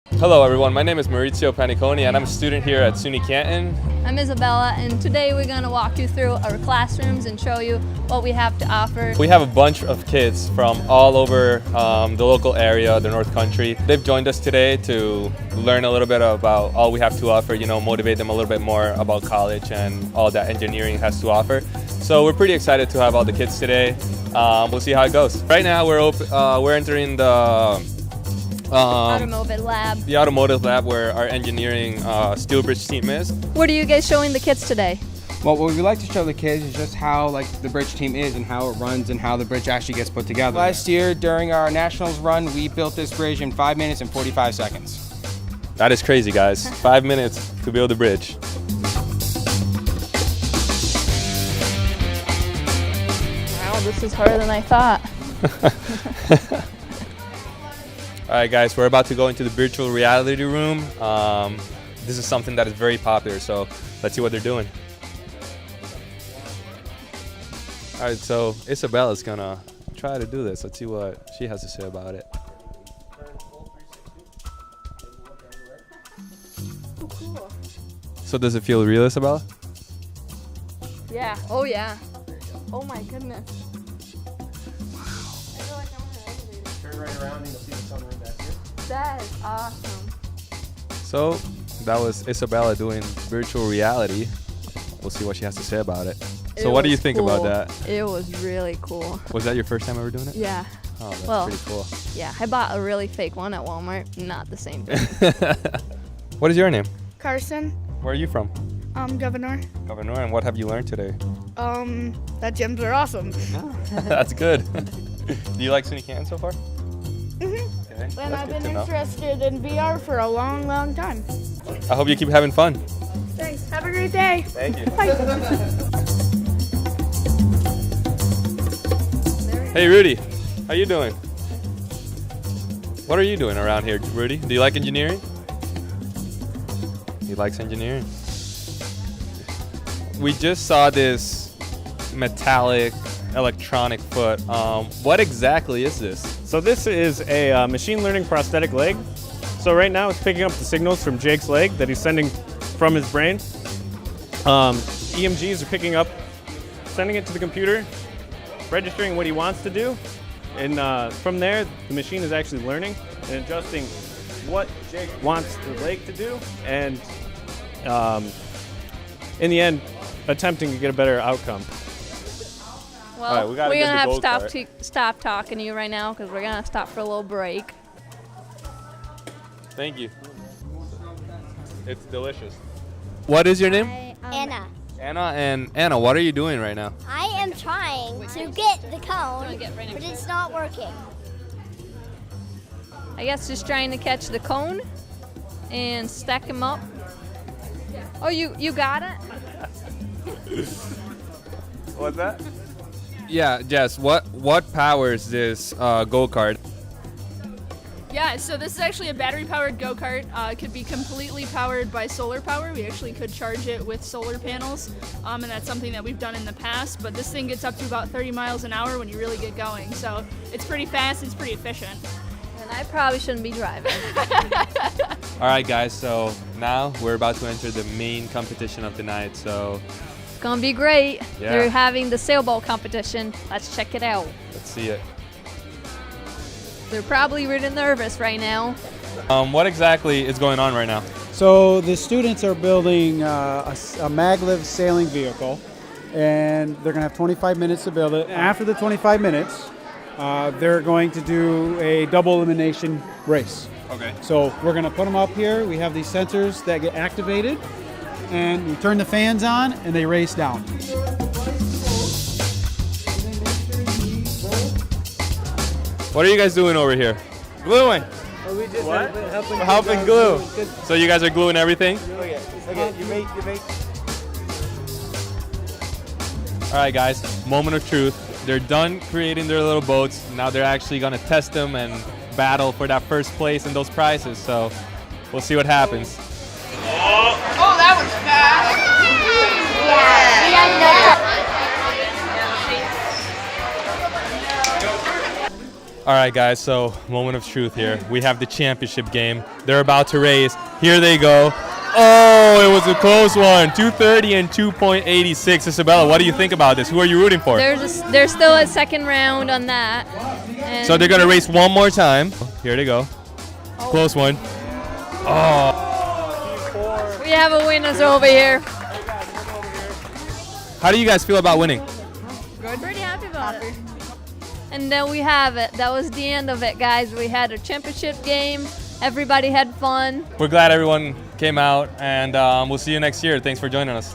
Hello everyone, my name is Maurizio Paniconi and I'm a student here at SUNY Canton. I'm Isabella, and today we're going to walk you through our classrooms and show you what we have to offer. We have a bunch of kids from all over the local area, the North Country. They've joined us today to learn a little bit about all we have to offer, motivate them a little bit more about college and all that engineering has to offer. So we're pretty excited to have all the kids today. We'll see how it goes. Right now we're entering the Automotive Lab. The Automotive Lab, where our engineering steel bridge team is. What are you guys showing the kids today? Well, what we like to show the kids is just how the bridge team is and how it runs and how the bridge actually gets put together. Last year during our nationals run, we built this bridge in 5 minutes and 45 seconds. That is crazy, guys. 5 minutes to build a bridge. Wow, this is harder than I thought. All right, guys, we're about to go into the virtual reality room. This is something that is very popular, so let's see what they're doing. All right, so Isabella's gonna try to do this. Let's see what she has to say about it. Oh, cool. So does it feel real, Isabella? Yeah. Oh, yeah. Oh, my goodness. Turn right around and you'll see the sun right back here. That is awesome. So that was Isabella doing virtual reality. We'll see what she has to say about it. So what do you think about that? It was really cool. Was that your first time ever doing it? Yeah. Oh, that's pretty cool. Yeah, I bought a really fake one at Walmart. Not the same thing. What is your name? Carson, Where are you from? Governor. Governor, and what have you learned today? That gyms are awesome. That's good. Do you like SUNY Canton so far? Mhm. Okay, And that's I've good been to know. interested in VR for a long, long time. I hope you keep having fun. Thanks. Have a great day. Thank you. Bye. Hey Rudy, how you doing? What are you doing around here, Rudy? Do you like engineering? He likes engineering. We just saw this metallic electronic foot. What exactly is this? So this is a machine learning prosthetic leg. So right now it's picking up the signals from Jake's leg that he's sending from his brain. EMGs are picking up, sending it to the computer, registering what he wants to do. And from there, the machine is actually learning and adjusting what Jake wants the leg to do. And in the end, attempting to get a better outcome. Well, All right, we gotta we're get going to the have to GoKart. stop talking to you right now because we're going to stop for a little break. Thank you. It's delicious. What is your name? Anna. Anna. And Anna, what are you doing right now? I am trying to get the cone, but it's not working. I guess just trying to catch the cone and stack them up. Oh, you got it? What's that? Yeah, Jess, what powers this go-kart? Yeah, so this is actually a battery-powered go-kart. It could be completely powered by solar power. We actually could charge it with solar panels, and that's something that we've done in the past. But this thing gets up to about 30 miles an hour when you really get going. So it's pretty fast, it's pretty efficient. And I probably shouldn't be driving. All right, guys, so now we're about to enter the main competition of the night, so It's going to be great. Yeah. They're having the sailboat competition. Let's check it out. let's see it. They're probably really nervous right now. What exactly is going on right now? So the students are building a maglev sailing vehicle, and they're going to have 25 minutes to build it. After the 25 minutes, they're going to do a double elimination race. Okay. So we're going to put them up here. We have these sensors that get activated, and we turn the fans on, and they race down. What are you guys doing over here? Gluing. What? We're helping glue. So you guys are gluing everything? Okay, you make. All right, guys, moment of truth. They're done creating their little boats. Now they're actually gonna test them and battle for that first place and those prizes. So we'll see what happens. Oh, that was fast. Yeah. All right, guys, so moment of truth here. We have the championship game. They're about to race. Here they go. Oh, it was a close one. 2:30 and 2.86. Isabella, what do you think about this? Who are you rooting for? They're still at second round on that. And So they're going to race one more time. Here they go. Close one. Oh. we have a winners over here. How do you guys feel about winning? Good. Pretty happy about it. And then we have it. That was the end of it, guys. We had a championship game. Everybody had fun. We're glad everyone came out, and we'll see you next year. Thanks for joining us.